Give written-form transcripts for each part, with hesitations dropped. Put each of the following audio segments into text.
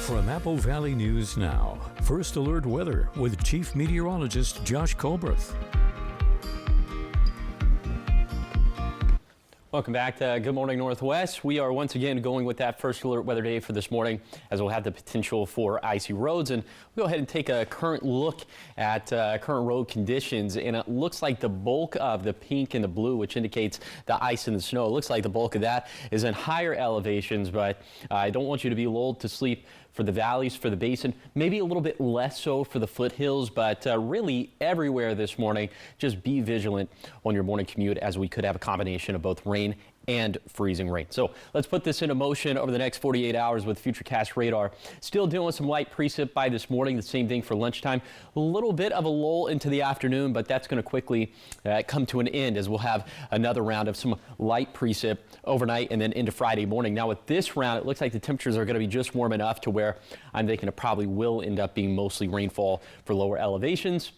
From Apple Valley News Now, First Alert Weather with Chief Meteorologist Josh Colbreth. Welcome back to Good Morning Northwest. We are once again going with that First Alert Weather Day for this morning, as we'll have the potential for icy roads. And we'll go ahead and take a current look at current road conditions. And it looks like the bulk of the pink and the blue, which indicates the ice and the snow, it looks like the bulk of that is in higher elevations. But I don't want you to be lulled to sleep for the valleys, for the basin, maybe a little bit less so for the foothills, but really everywhere this morning. Just be vigilant on your morning commute, as we could have a combination of both rain and freezing rain. So let's put this into motion over the next 48 hours with Futurecast radar. Still dealing with some light precip by this morning. The same thing for lunchtime. A little bit of a lull into the afternoon, but that's going to quickly come to an end, as we'll have another round of some light precip overnight and then into Friday morning. Now with this round, it looks like the temperatures are going to be just warm enough to where I'm thinking it probably will end up being mostly rainfall for lower elevations.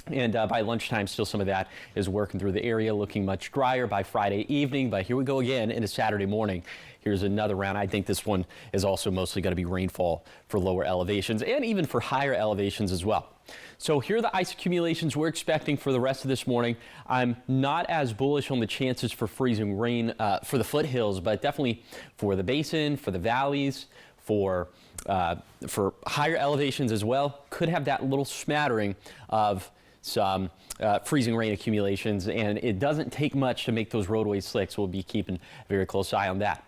And by lunchtime, still some of that is working through the area, looking much drier by Friday evening. But here we go again into Saturday morning. Here's another round. I think this one is also mostly going to be rainfall for lower elevations and even for higher elevations as well. So here are the ice accumulations we're expecting for the rest of this morning. I'm not as bullish on the chances for freezing rain for the foothills, but definitely for the basin, for the valleys, for higher elevations as well. Could have that little smattering of some freezing rain accumulations, and it doesn't take much to make those roadways slick, so we'll be keeping a very close eye on that.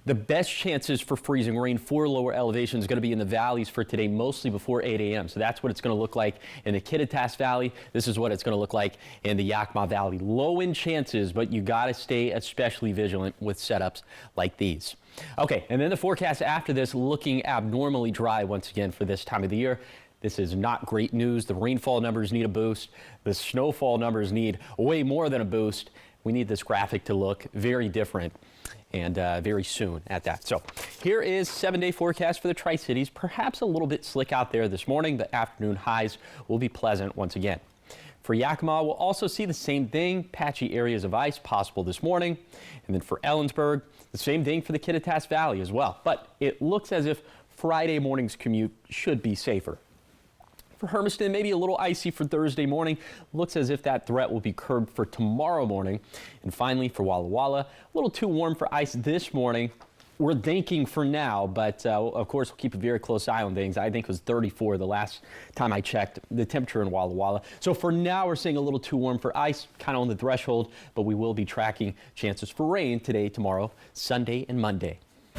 The best chances for freezing rain for lower elevations is going to be in the valleys for today, mostly before 8 a.m. So that's what it's going to look like in the Kittitas Valley. This is what it's going to look like in the Yakima Valley. Low in chances, but you got to stay especially vigilant with setups like these. Okay, and then the forecast after this, looking abnormally dry once again for this time of the year. This is not great news. The rainfall numbers need a boost. The snowfall numbers need way more than a boost. We need this graphic to look very different, and very soon at that. So here is 7-day forecast for the Tri-Cities. Perhaps a little bit slick out there this morning, but afternoon highs will be pleasant once again. For Yakima, we'll also see the same thing, patchy areas of ice possible this morning. And then for Ellensburg, the same thing for the Kittitas Valley as well. But it looks as if Friday morning's commute should be safer. For Hermiston, maybe a little icy for Thursday morning. Looks as if that threat will be curbed for tomorrow morning. And finally, for Walla Walla, a little too warm for ice this morning. We're thinking for now, but of course, we'll keep a very close eye on things. I think it was 34 the last time I checked the temperature in Walla Walla. So for now, we're seeing a little too warm for ice, kind of on the threshold, but we will be tracking chances for rain today, tomorrow, Sunday, and Monday.